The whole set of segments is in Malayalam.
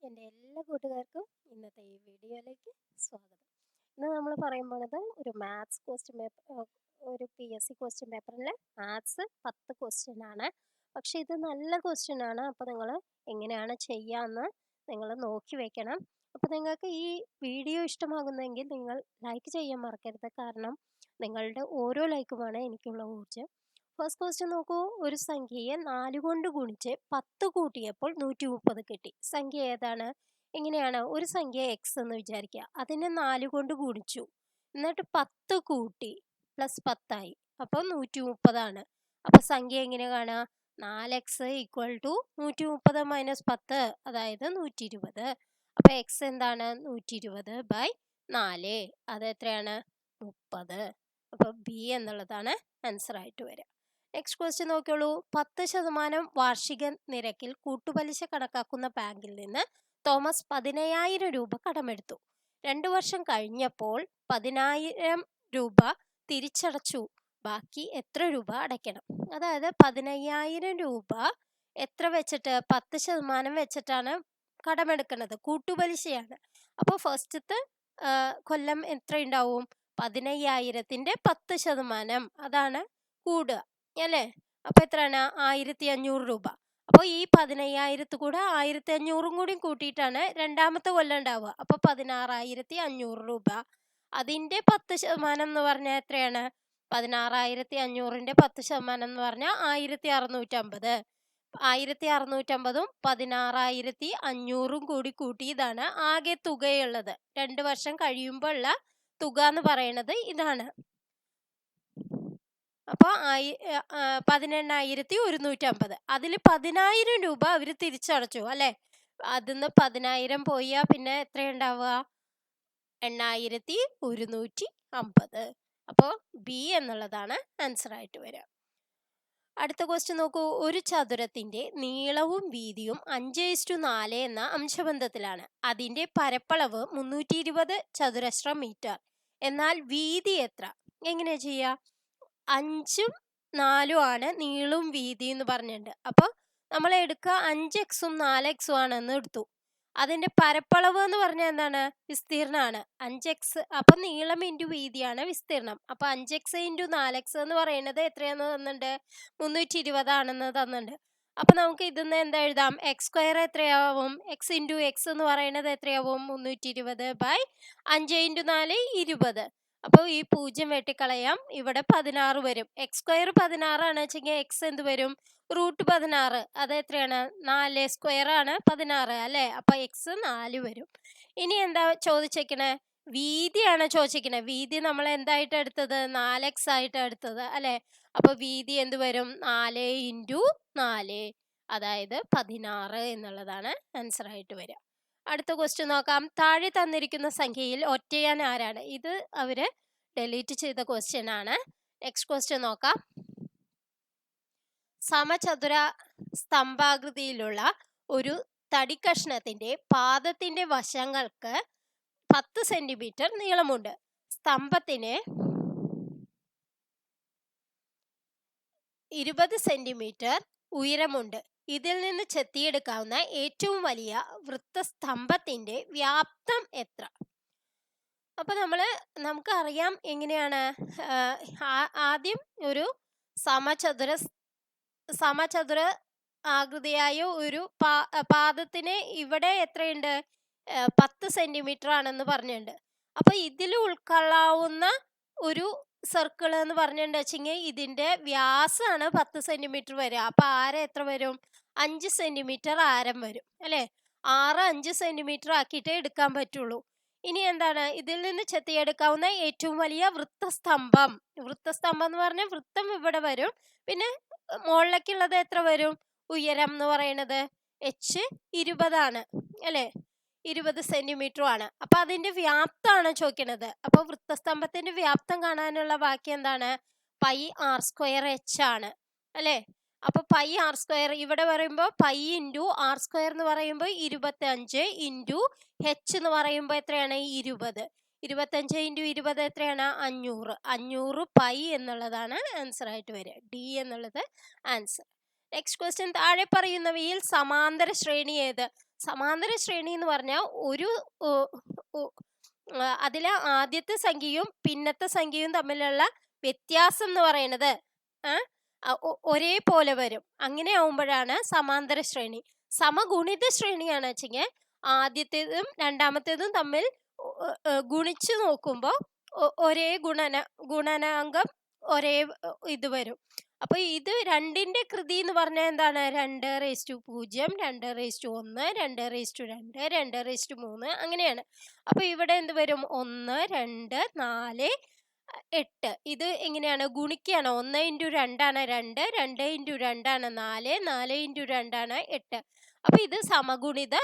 എൻ്റെ എല്ലാ കൂട്ടുകാർക്കും ഇന്നത്തെ ഈ വീഡിയോയിലേക്ക് സ്വാഗതം. ഇന്ന് നമ്മൾ പറയാൻ പോണത് ഒരു മാത്സ് ക്വസ്റ്റ്യൻ പേപ്പർ, ഒരു PSC ക്വസ്റ്റ്യൻ പേപ്പറിലെ മാത്സ് 10 ക്വസ്റ്റ്യൻ ആണ്. പക്ഷേ ഇത് നല്ല ക്വസ്റ്റ്യൻ ആണ്. അപ്പോൾ നിങ്ങൾ എങ്ങനെയാണ് ചെയ്യാമെന്ന് നിങ്ങൾ നോക്കി വെക്കണം. അപ്പോൾ നിങ്ങൾക്ക് ഈ വീഡിയോ ഇഷ്ടമാകുന്നെങ്കിൽ നിങ്ങൾ ലൈക്ക് ചെയ്യാൻ മറക്കരുത്. കാരണം നിങ്ങളുടെ ഓരോ ലൈക്കുമാണ് എനിക്കുള്ള ഊർജ്ജം. ഫസ്റ്റ് ക്വസ്റ്റ്യൻ നോക്കൂ. ഒരു സംഖ്യയെ 4 കൊണ്ട് ഗുണിച്ച് 10 കൂട്ടിയപ്പോൾ 130 കിട്ടി. സംഖ്യ ഏതാണ്? എങ്ങനെയാണ്? ഒരു സംഖ്യ എക്സ് എന്ന് വിചാരിക്കുക. അതിനെ 4 കൊണ്ട് ഗുണിച്ചു, എന്നിട്ട് 10 കൂട്ടി, പ്ലസ് 10 ആയി. അപ്പോൾ 130 ആണ്. അപ്പോൾ സംഖ്യ എങ്ങനെ കാണുക? 4x ഈക്വൽ ടു 130 മൈനസ് 10, അതായത് 120. അപ്പോൾ എക്സ് എന്താണ്? 120/4. അത് എത്രയാണ്? 30. അപ്പോൾ ബി എന്നുള്ളതാണ് ആൻസർ ആയിട്ട് വരിക. Next question നോക്കിയോളൂ. 10% വാർഷിക നിരക്കിൽ കൂട്ടുപലിശ കണക്കാക്കുന്ന ബാങ്കിൽ നിന്ന് തോമസ് 15,000 രൂപ കടമെടുത്തു. 2 വർഷം കഴിഞ്ഞപ്പോൾ 10,000 രൂപ തിരിച്ചടച്ചു. ബാക്കി എത്ര രൂപ അടയ്ക്കണം? അതായത് 15,000 രൂപ എത്ര വെച്ചിട്ട്? 10% വെച്ചിട്ടാണ് കടമെടുക്കുന്നത്. കൂട്ടുപലിശയാണ്. അപ്പോൾ ഫസ്റ്റത്തെ കൊല്ലം എത്ര ഉണ്ടാവും? 15,000-ന്റെ 10%, അതാണ് കൂടുക അല്ലേ? അപ്പൊ എത്രയാണ്? 1,500 രൂപ. അപ്പോൾ ഈ 15,000 കൂടെ 1,500 കൂടി കൂട്ടിയിട്ടാണ് രണ്ടാമത്തെ കൊല്ലം ഉണ്ടാവുക. അപ്പൊ 16,500 രൂപ. അതിന്റെ 10% എന്ന് പറഞ്ഞാൽ എത്രയാണ്? 16,500-ന്റെ 10% എന്ന് പറഞ്ഞാൽ 1,650. 1,650-ഉം 16,500-ഉം കൂടി കൂട്ടിയതാണ് ആകെ തുകയുള്ളത്. 2 വർഷം കഴിയുമ്പോൾ ഉള്ള തുക എന്ന് പറയുന്നത് ഇതാണ്. അപ്പോൾ 18,150. അതിൽ 10,000 രൂപ അവർ തിരിച്ചടച്ചു അല്ലേ? അതിന്ന് 10,000 പോയാൽ പിന്നെ എത്രയുണ്ടാവുക? 8,150. അപ്പോൾ ബി എന്നുള്ളതാണ് ആൻസർ ആയിട്ട് വരിക. അടുത്ത ക്വസ്റ്റ്യൻ നോക്കൂ. ഒരു ചതുരത്തിന്റെ നീളവും വീതിയും 5:4 എന്ന അംശബന്ധത്തിലാണ്. അതിന്റെ പരപ്പളവ് 320 ചതുരശ്ര മീറ്റർ. എന്നാൽ വീതി എത്ര? എങ്ങനെയാ ചെയ്യുക? 5ഉം 4ഉം ആണ് നീളവും വീതി എന്ന് പറഞ്ഞിട്ടുണ്ട്. അപ്പോൾ നമ്മൾ എടുക്കുക 5x-ഉം 4x-ഉം ആണെന്ന് എടുത്തു. അതിന്റെ പരപ്പളവ് എന്ന് പറഞ്ഞാൽ എന്താണ്? വിസ്തീർണമാണ്. 5x, അപ്പൊ നീളം ഇൻറ്റു വീതിയാണ് വിസ്തീർണം. അപ്പൊ 5x ഇൻറ്റു 4x എന്ന് പറയുന്നത് എത്രയാന്ന് തന്നിട്ടുണ്ട്? 320 ആണെന്ന് തന്നിട്ടുണ്ട്. അപ്പൊ നമുക്ക് ഇതിന്ന് എന്താ എഴുതാം? x² എത്രയാവും? x ഇൻറ്റു x എന്ന് പറയുന്നത് എത്രയാവും? 320/5 ഇൻറ്റു 4 20. അപ്പോൾ ഈ 0 വെട്ടിക്കളയാം. ഇവിടെ 16 വരും. x² 16 ആണ് വെച്ചെങ്കിൽ x എന്ത് വരും? √16. അത് എത്രയാണ്? 4² ആണ് 16 അല്ലേ? അപ്പൊ x 4 വരും. ഇനി എന്താ ചോദിച്ചേക്കണേ? വീതിയാണ് ചോദിച്ചിരിക്കുന്നത്. വീതി നമ്മൾ എന്തായിട്ട് എടുത്തത്? 4x ആയിട്ട് എടുത്തത് അല്ലേ? അപ്പൊ വീതി എന്ത് വരും? 4 ഇൻറ്റു 4, അതായത് 16 എന്നുള്ളതാണ് ആൻസർ ആയിട്ട് വരിക. അടുത്ത ക്വസ്റ്റ്യൻ നോക്കാം. താഴെ തന്നിരിക്കുന്ന സംഖ്യയിൽ ഒറ്റയാൻ ആരാണ്? ഇത് അവര് ഡെലീറ്റ് ചെയ്ത ക്വസ്റ്റ്യൻ ആണ്. നെക്സ്റ്റ് ക്വസ്റ്റ്യൻ നോക്കാം. സമചതുര സ്തംഭാകൃതിയിലുള്ള ഒരു തടിക്കഷ്ണത്തിന്റെ പാദത്തിന്റെ വശങ്ങൾക്ക് 10 സെന്റിമീറ്റർ നീളമുണ്ട്. സ്തംഭത്തിന് 20 സെന്റിമീറ്റർ ഉയരമുണ്ട്. ഇതിൽ നിന്ന് ചെത്തിയെടുക്കാവുന്ന ഏറ്റവും വലിയ വൃത്തസ്തംഭത്തിന്റെ വ്യാപ്തം എത്ര? അപ്പൊ നമുക്ക് അറിയാം എങ്ങനെയാണ്. ആദ്യം ഒരു സമചതുര ആകൃതിയായ ഒരു പാദത്തിന് ഇവിടെ എത്രയുണ്ട്? 10 സെന്റിമീറ്റർ ആണെന്ന് പറഞ്ഞിട്ടുണ്ട്. അപ്പൊ ഇതിൽ ഉൾക്കൊള്ളാവുന്ന ഒരു സർക്കിൾ എന്ന് പറഞ്ഞിട്ടുണ്ട് വെച്ചെങ്കിൽ ഇതിന്റെ വ്യാസമാണ് 10 സെന്റിമീറ്റർ വരിക. അപ്പൊ ആരം എത്ര വരും? 5 സെന്റിമീറ്റർ ആരം വരും അല്ലെ? 5 സെന്റിമീറ്റർ ആക്കിയിട്ടേ എടുക്കാൻ പറ്റുള്ളൂ. ഇനി എന്താണ്? ഇതിൽ നിന്ന് ചെത്തിയെടുക്കാവുന്ന ഏറ്റവും വലിയ വൃത്തസ്തംഭം. വൃത്തസ്തംഭം എന്ന് പറഞ്ഞാൽ വൃത്തം ഇവിടെ വരും. പിന്നെ മുകളിലേക്കുള്ളത് എത്ര വരും? ഉയരം എന്ന് പറയുന്നത് h20 ആണ് അല്ലെ? 20 സെന്റിമീറ്റർ ആണ്. അപ്പൊ അതിന്റെ വ്യാപ്തമാണ് ചോദിക്കുന്നത്. അപ്പൊ വൃത്തസ്തംഭത്തിന്റെ വ്യാപ്തം കാണാനുള്ള വാക്യം എന്താണ്? πr²h ആണ് അല്ലെ? അപ്പൊ πr² ഇവിടെ പറയുമ്പോൾ π ഇൻറ്റു r² എന്ന് പറയുമ്പോൾ 25 ഇൻറ്റു h എന്ന് പറയുമ്പോൾ എത്രയാണ്? 20. 25 ഇൻറ്റു 20 എത്രയാണ്? 500. 500 π എന്നുള്ളതാണ് ആൻസർ ആയിട്ട് വരിക. ഡി എന്നുള്ളത് ആൻസർ. Next question. താഴെ പറയുന്നവയിൽ സമാന്തര ശ്രേണി ഏത്? സമാന്തര ശ്രേണി എന്ന് പറഞ്ഞാൽ ഒരു അതിലെ ആദ്യത്തെ സംഖ്യയും പിന്നത്തെ സംഖ്യയും തമ്മിലുള്ള വ്യത്യാസം എന്ന് പറയുന്നത് ഒരേപോലെ വരും. അങ്ങനെ ആവുമ്പോഴാണ് സമാന്തര ശ്രേണി. സമഗുണിത ശ്രേണിയാണ് വെച്ചെങ്കിൽ ആദ്യത്തേതും രണ്ടാമത്തേതും തമ്മിൽ ഗുണിച്ചു നോക്കുമ്പോൾ ഒരേ ഗുണനാങ്കം ഒരേ ഇത് വരും. അപ്പൊ ഇത് രണ്ടിന്റെ കൃതി എന്ന് പറഞ്ഞാൽ എന്താണ്? 2:0, 2:1, 2:2, 2:3 അങ്ങനെയാണ്. അപ്പൊ ഇവിടെ എന്ത് വരും? 1, 2, 4, 8. ഇത് എങ്ങനെയാണ്? ഗുണിക്കുകയാണ്. 1 × 2 ആണ് 2, 2 × 2 ആണ് 4, 4 × 2 ആണ് 8. അപ്പൊ ഇത് സമഗുണിത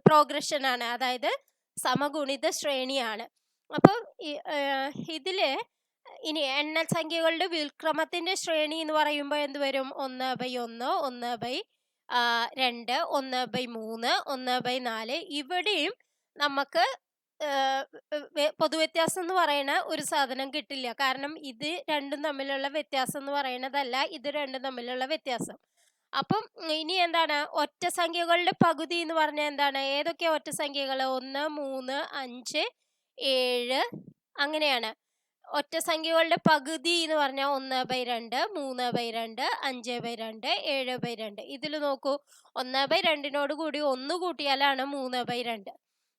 പ്രോഗ്രഷൻ ആണ്, അതായത് സമഗുണിത ശ്രേണിയാണ്. അപ്പൊ ഇതില് ഇനി എണ്ണസംഖ്യകളുടെ വ്യുൽക്രമത്തിന്റെ ശ്രേണി എന്ന് പറയുമ്പോൾ എന്ത് വരും? 1/1, 1/2, 1/3, 1/4. ഇവിടെയും നമുക്ക് പൊതുവ്യത്യാസം എന്ന് പറയുന്ന ഒരു സാധനം കിട്ടില്ല. കാരണം ഇത് രണ്ടും തമ്മിലുള്ള വ്യത്യാസം എന്ന് പറയുന്നതല്ല ഇത് രണ്ടും തമ്മിലുള്ള വ്യത്യാസം. അപ്പം ഇനി എന്താണ്? ഒറ്റ സംഖ്യകളുടെ പകുതി എന്ന് പറഞ്ഞാൽ എന്താണ്? ഏതൊക്കെയാ ഒറ്റ സംഖ്യകൾ? 1, 3, 5, 7 അങ്ങനെയാണ്. ഒറ്റ സംഖ്യകളുടെ പകുതി എന്ന് പറഞ്ഞാൽ 1/2, 3/2, 5/2, 7/2. ഇതിൽ നോക്കൂ, 1/2 കൂടി 1 കൂട്ടിയാലാണ് 3/2.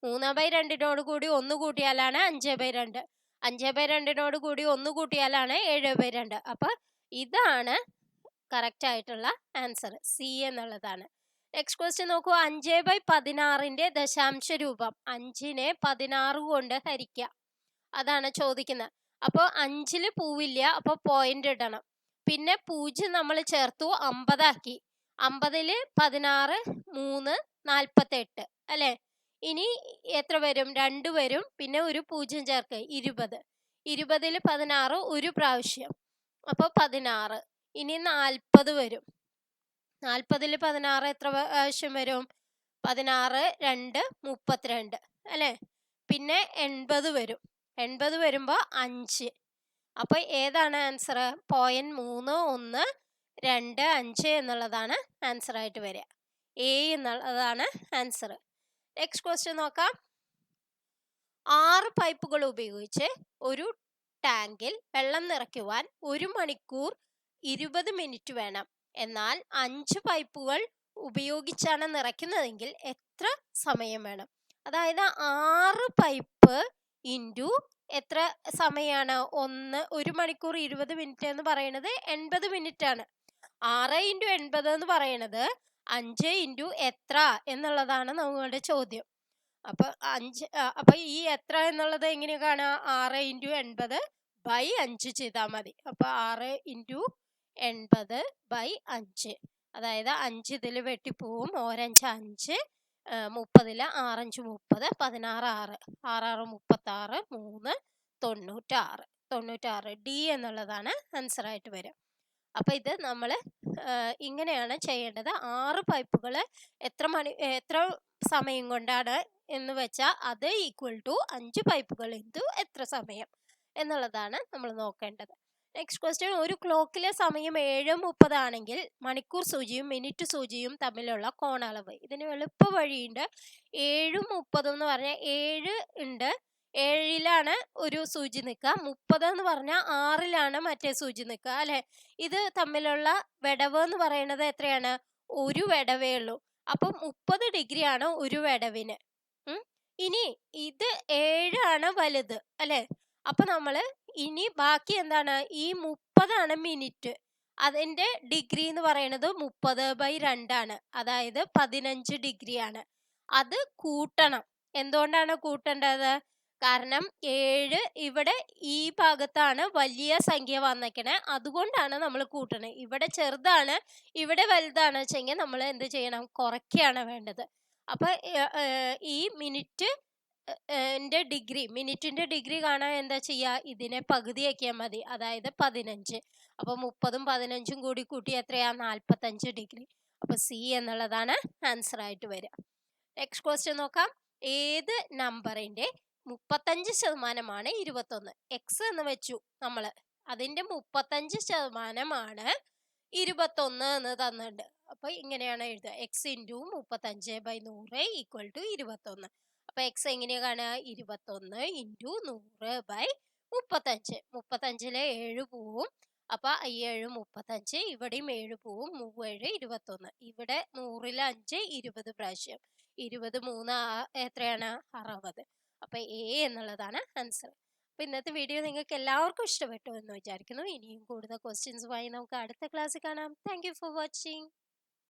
3/2 കൂടി 1 കൂട്ടിയാലാണ് 5/2. 5/2 കൂടി 1 കൂട്ടിയാലാണ് 7/2. അപ്പൊ ഇതാണ് കറക്റ്റ് ആയിട്ടുള്ള ആൻസർ, സി എന്നുള്ളതാണ്. നെക്സ്റ്റ് ക്വസ്റ്റ്യൻ നോക്കൂ. 5/16 ദശാംശ രൂപം. 5നെ 16 കൊണ്ട് ഹരിക്കുക, അതാണ് ചോദിക്കുന്നത്. അപ്പോൾ 5-ല് പൂവില്ല, അപ്പോൾ പോയിന്റ് ഇടണം. പിന്നെ 0 നമ്മൾ ചേർത്തു, 50 ആക്കി. 50-ല് 16, 3, 48 അല്ലെ? ഇനി എത്ര വരും? 2 വരും, പിന്നെ ഒരു 0 ചേർക്ക്, 20. 20-ല് 16 ഒരു പ്രാവശ്യം, അപ്പോൾ 16. ഇനി 40 വരും. 40-ല് 16 എത്ര പ്രാവശ്യം വരും? 16, 2, 32 അല്ലെ? പിന്നെ 80 വരും. 80 വരുമ്പോൾ 5. അപ്പൊ ഏതാണ് ആൻസർ? 0.3125 എന്നുള്ളതാണ് ആൻസർ ആയിട്ട് വരിക. എ എന്നുള്ളതാണ് ആൻസർ. നെക്സ്റ്റ് ക്വസ്റ്റ്യൻ നോക്കാം. 6 പൈപ്പുകൾ ഉപയോഗിച്ച് ഒരു ടാങ്കിൽ വെള്ളം നിറയ്ക്കുവാൻ 1 മണിക്കൂർ 20 മിനിറ്റ് വേണം. എന്നാൽ 5 പൈപ്പുകൾ ഉപയോഗിച്ചാണ് നിറയ്ക്കുന്നതെങ്കിൽ എത്ര സമയം വേണം? അതായത് 6 പൈപ്പ് ഇൻറ്റു എത്ര സമയമാണ്? 1 മണിക്കൂർ 20 മിനിറ്റ് എന്ന് പറയുന്നത് 80 മിനിറ്റ് ആണ്. 6 × 80 എന്ന് പറയുന്നത് 5 × എത്ര എന്നുള്ളതാണ് നമ്മളുടെ ചോദ്യം. അപ്പൊ ഈ എത്ര എന്നുള്ളത് എങ്ങനെ കാണാം? 6 × 80/5 ചെയ്താൽ മതി. അപ്പൊ 6 × 80/5, അതായത് 5 ഇതിൽ വെട്ടിപ്പോവും. 4×5 5, 30-ല് 6×5 30, 16 6, 6×6 36, 3 96. 96 ഡി എന്നുള്ളതാണ് ആൻസർ ആയിട്ട് വരിക. അപ്പൊ ഇത് നമ്മൾ ഇങ്ങനെയാണ് ചെയ്യേണ്ടത്. 6 പൈപ്പുകൾ എത്ര സമയം കൊണ്ടാണ് എന്ന് വെച്ചാൽ അത് ഈക്വൽ ടു 5 പൈപ്പുകൾ ഇൻറ്റു എത്ര സമയം എന്നുള്ളതാണ് നമ്മൾ നോക്കേണ്ടത്. Next question. ഒരു ക്ലോക്കിലെ സമയം 7:30 ആണെങ്കിൽ മണിക്കൂർ സൂചിയും മിനിറ്റ് സൂചിയും തമ്മിലുള്ള കോണളവ്. ഇതിന് എളുപ്പ വഴിയുണ്ട്. 7:30 എന്ന് പറഞ്ഞാൽ 7 ഉണ്ട്, 7-ലാണ് ഒരു സൂചി നിൽക്കുക. 30 എന്ന് പറഞ്ഞാൽ 6-ലാണ് മറ്റേ സൂചി നിൽക്കുക അല്ലെ? ഇത് തമ്മിലുള്ള വിടവ് എന്ന് പറയുന്നത് എത്രയാണ്? ഒരു വിടവേ ഉള്ളൂ. അപ്പൊ 30 ഡിഗ്രി ആണ് ഒരു വിടവിന്. ഇനി ഇത് 7 ആണ് വലുത് അല്ലെ? അപ്പൊ നമ്മള് ഇനി ബാക്കി എന്താണ്? ഈ 30 ആണ് മിനിറ്റ്. അതിന്റെ ഡിഗ്രി എന്ന് പറയുന്നത് 30/2 ആണ്, അതായത് 15 ഡിഗ്രി ആണ്. അത് കൂട്ടണം. എന്തുകൊണ്ടാണ് കൂട്ടേണ്ടത്? കാരണം 7 ഇവിടെ ഈ ഭാഗത്താണ് വലിയ സംഖ്യ വന്നേക്കണേ, അതുകൊണ്ടാണ് നമ്മൾ കൂട്ടണേ. ഇവിടെ ചെറുതാണ്, ഇവിടെ വലുതാണ് വെച്ചെങ്കിൽ നമ്മൾ എന്ത് ചെയ്യണം? കുറയ്ക്കുകയാണ് വേണ്ടത്. അപ്പൊ ഈ മിനിറ്റിന്റെ ഡിഗ്രി കാണാൻ എന്താ ചെയ്യുക? ഇതിനെ പകുതിയാക്കിയാൽ മതി, അതായത് 15. അപ്പൊ 30ഉം 15ഉം കൂടി കൂട്ടി എത്രയാ? 45 ഡിഗ്രി. അപ്പൊ സി എന്നുള്ളതാണ് ആൻസർ ആയിട്ട് വരിക. നെക്സ്റ്റ് ക്വസ്റ്റ്യൻ നോക്കാം. ഏത് നമ്പറിന്റെ 35% 21? എക്സ് എന്ന് വെച്ചു നമ്മള്, അതിന്റെ 35% 21 എന്ന് തന്നിട്ടുണ്ട്. അപ്പൊ ഇങ്ങനെയാണ് എഴുതുക, എക്സ് ഇൻറ്റു 35/100 ഈക്വൽ ടു 21. അപ്പൊ എക്സ് എങ്ങനെയാ കാണുക, 21 ഇൻറ്റു 100/35. 35-ലെ 7 പോവും, അപ്പൊ ഈ 7 35, ഇവിടെയും 7 പോവും, 3 7 21. ഇവിടെ 100-ലെ 5 20 പ്രാവശ്യം, 20 3 എത്രയാണ്, 60. അപ്പൊ എ എന്നുള്ളതാണ് ആൻസർ. അപ്പൊ ഇന്നത്തെ വീഡിയോ നിങ്ങൾക്ക് എല്ലാവർക്കും ഇഷ്ടപ്പെട്ടു എന്ന് വിചാരിക്കുന്നു. ഇനിയും കൂടുതൽ ക്വസ്റ്റ്യൻസുമായി നമുക്ക് അടുത്ത ക്ലാസ്സിൽ കാണാം. Thank you for watching.